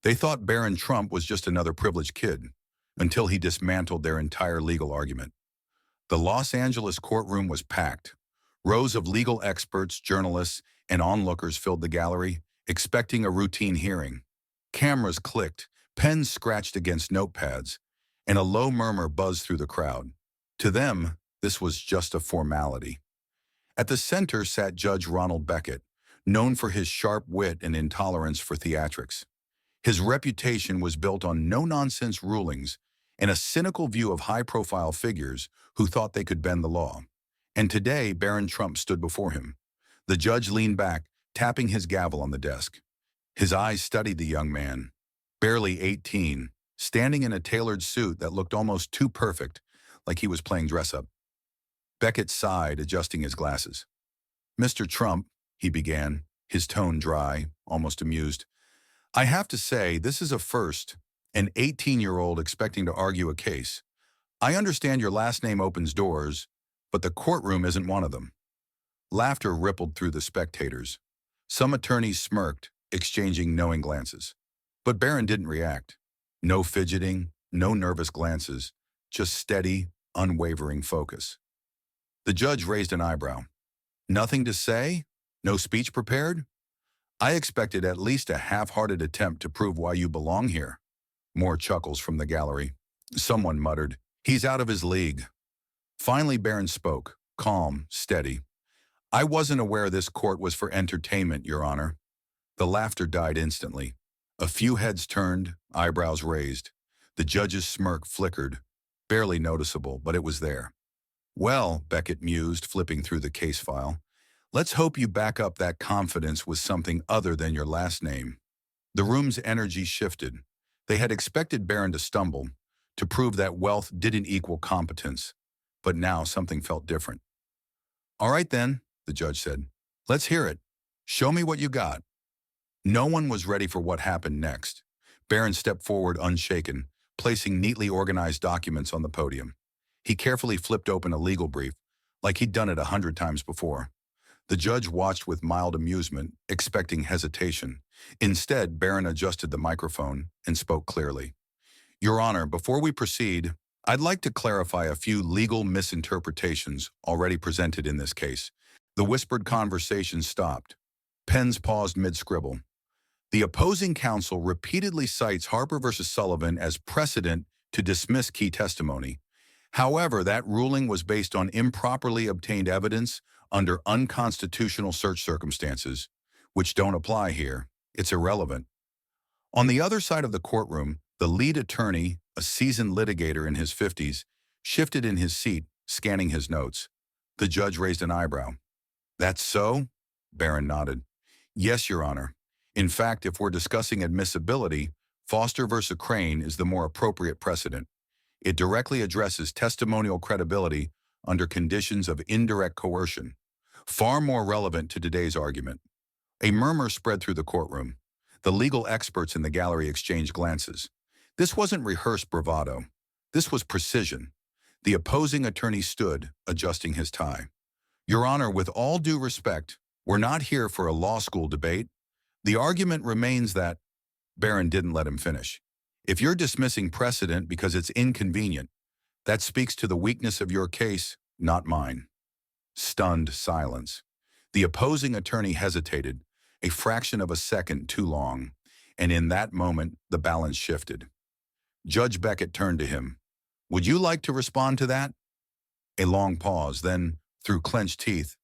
They thought Barron Trump was just another privileged kid, until he dismantled their entire legal argument. The Los Angeles courtroom was packed. Rows of legal experts, journalists, and onlookers filled the gallery, expecting a routine hearing. Cameras clicked, pens scratched against notepads, and a low murmur buzzed through the crowd. To them, this was just a formality. At the center sat Judge Ronald Beckett, known for his sharp wit and intolerance for theatrics. His reputation was built on no-nonsense rulings and a cynical view of high-profile figures who thought they could bend the law. And today, Barron Trump stood before him. The judge leaned back, tapping his gavel on the desk. His eyes studied the young man, barely 18, standing in a tailored suit that looked almost too perfect, like he was playing dress-up. Beckett sighed, adjusting his glasses. "Mr. Trump," he began, his tone dry, almost amused, "I have to say, this is a first, an 18-year-old expecting to argue a case. I understand your last name opens doors, but the courtroom isn't one of them." Laughter rippled through the spectators. Some attorneys smirked, exchanging knowing glances. But Barron didn't react. No fidgeting, no nervous glances, just steady, unwavering focus. The judge raised an eyebrow. "Nothing to say? No speech prepared? I expected at least a half-hearted attempt to prove why you belong here." More chuckles from the gallery. Someone muttered, "He's out of his league." Finally, Barron spoke, calm, steady. "I wasn't aware this court was for entertainment, Your Honor." The laughter died instantly. A few heads turned, eyebrows raised. The judge's smirk flickered, barely noticeable, but it was there. "Well," Beckett mused, flipping through the case file, "let's hope you back up that confidence with something other than your last name." The room's energy shifted. They had expected Barron to stumble, to prove that wealth didn't equal competence. But now something felt different. "All right then," the judge said. "Let's hear it. Show me what you got." No one was ready for what happened next. Barron stepped forward unshaken, placing neatly organized documents on the podium. He carefully flipped open a legal brief, like he'd done it 100 times before. The judge watched with mild amusement, expecting hesitation. Instead, Barron adjusted the microphone and spoke clearly. "Your Honor, before we proceed, I'd like to clarify a few legal misinterpretations already presented in this case." The whispered conversation stopped. Pens paused mid-scribble. The opposing counsel repeatedly cites Harper v. Sullivan as precedent to dismiss key testimony. However, that ruling was based on improperly obtained evidence under unconstitutional search circumstances, which don't apply here. It's irrelevant. On the other side of the courtroom, the lead attorney, a seasoned litigator in his 50s, shifted in his seat, scanning his notes. The judge raised an eyebrow. "That's so?" Barron nodded. "Yes, Your Honor. In fact, if we're discussing admissibility, Foster v. Crane is the more appropriate precedent. It directly addresses testimonial credibility under conditions of indirect coercion, far more relevant to today's argument." A murmur spread through the courtroom. The legal experts in the gallery exchanged glances. This wasn't rehearsed bravado. This was precision. The opposing attorney stood, adjusting his tie. "Your Honor, with all due respect, we're not here for a law school debate. The argument remains that—" Barron didn't let him finish. "If you're dismissing precedent because it's inconvenient, that speaks to the weakness of your case, not mine." Stunned silence. The opposing attorney hesitated, a fraction of a second too long, and in that moment, the balance shifted. Judge Beckett turned to him. "Would you like to respond to that?" A long pause, then, through clenched teeth,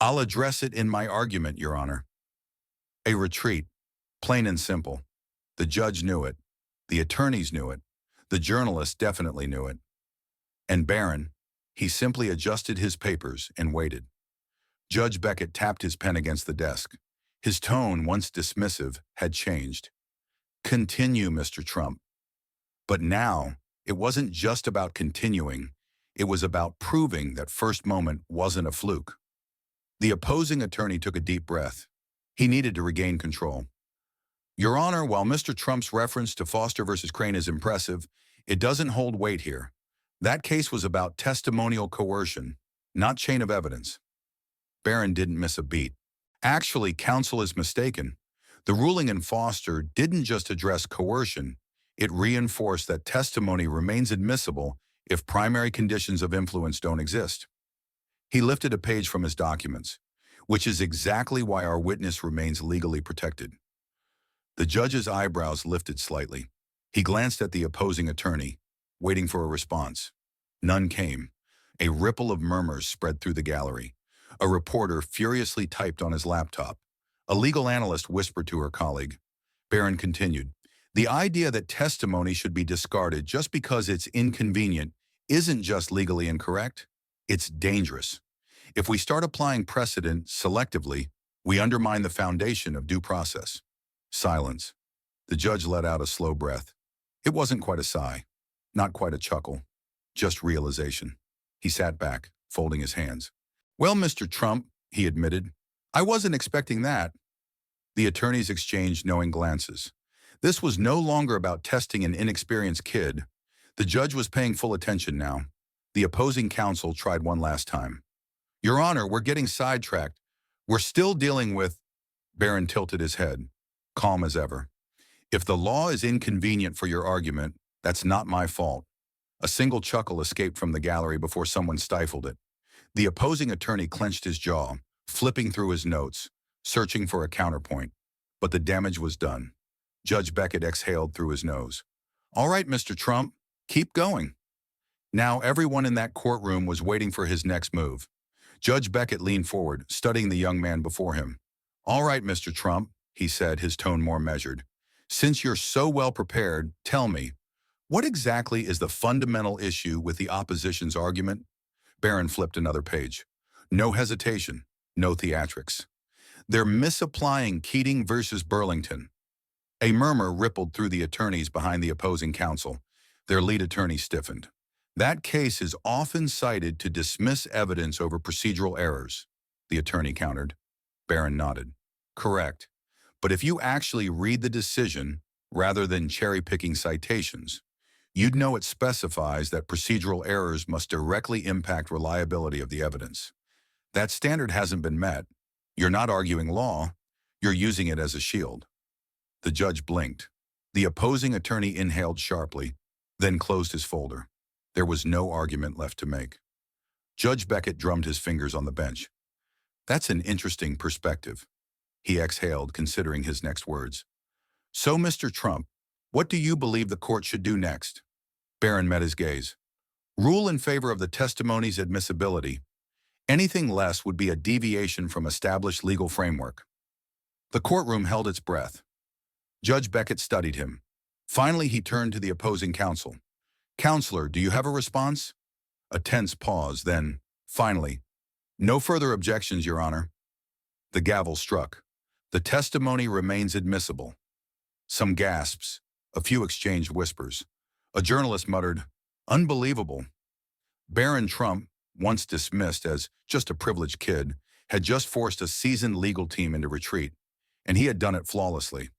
"I'll address it in my argument, Your Honor." A retreat, plain and simple. The judge knew it. The attorneys knew it. The journalists definitely knew it. And Barron, he simply adjusted his papers and waited. Judge Beckett tapped his pen against the desk. His tone, once dismissive, had changed. "Continue, Mr. Trump." But now, it wasn't just about continuing. It was about proving that first moment wasn't a fluke. The opposing attorney took a deep breath. He needed to regain control. "Your Honor, while Mr. Trump's reference to Foster v. Crane is impressive, it doesn't hold weight here. That case was about testimonial coercion, not chain of evidence." Barron didn't miss a beat. "Actually, counsel is mistaken. The ruling in Foster didn't just address coercion, it reinforced that testimony remains admissible if primary conditions of influence don't exist. He lifted a page from his documents, which is exactly why our witness remains legally protected. The judge's eyebrows lifted slightly. He glanced at the opposing attorney, waiting for a response. None came. A ripple of murmurs spread through the gallery. A reporter furiously typed on his laptop. A legal analyst whispered to her colleague. Barron continued, "The idea that testimony should be discarded just because it's inconvenient isn't just legally incorrect, it's dangerous. If we start applying precedent selectively, we undermine the foundation of due process." Silence. The judge let out a slow breath. It wasn't quite a sigh, not quite a chuckle, just realization. He sat back, folding his hands. "Well, Mr. Trump," he admitted, "I wasn't expecting that." The attorneys exchanged knowing glances. This was no longer about testing an inexperienced kid. The judge was paying full attention now. The opposing counsel tried one last time. "Your Honor, we're getting sidetracked. We're still dealing with—" Barron tilted his head, calm as ever. "If the law is inconvenient for your argument, that's not my fault." A single chuckle escaped from the gallery before someone stifled it. The opposing attorney clenched his jaw, flipping through his notes, searching for a counterpoint. But the damage was done. Judge Beckett exhaled through his nose. "All right, Mr. Trump, keep going." Now everyone in that courtroom was waiting for his next move. Judge Beckett leaned forward, studying the young man before him. "All right, Mr. Trump," he said, his tone more measured. "Since you're so well prepared, tell me, what exactly is the fundamental issue with the opposition's argument?" Barron flipped another page. No hesitation, no theatrics. "They're misapplying Keating versus Burlington." A murmur rippled through the attorneys behind the opposing counsel. Their lead attorney stiffened. "That case is often cited to dismiss evidence over procedural errors," the attorney countered. Barron nodded. "Correct. But if you actually read the decision, rather than cherry-picking citations, you'd know it specifies that procedural errors must directly impact reliability of the evidence. That standard hasn't been met. You're not arguing law, you're using it as a shield." The judge blinked. The opposing attorney inhaled sharply, then closed his folder. There was no argument left to make. Judge Beckett drummed his fingers on the bench. "That's an interesting perspective." He exhaled, considering his next words. "So, Mr. Trump, what do you believe the court should do next?" Barron met his gaze. "Rule in favor of the testimony's admissibility. Anything less would be a deviation from established legal framework." The courtroom held its breath. Judge Beckett studied him. Finally, he turned to the opposing counsel. "Counselor, do you have a response?" A tense pause, then, finally, "No further objections, Your Honor." The gavel struck. The testimony remains admissible. Some gasps, a few exchanged whispers. A journalist muttered, "Unbelievable." Barron Trump, once dismissed as just a privileged kid, had just forced a seasoned legal team into retreat, and he had done it flawlessly.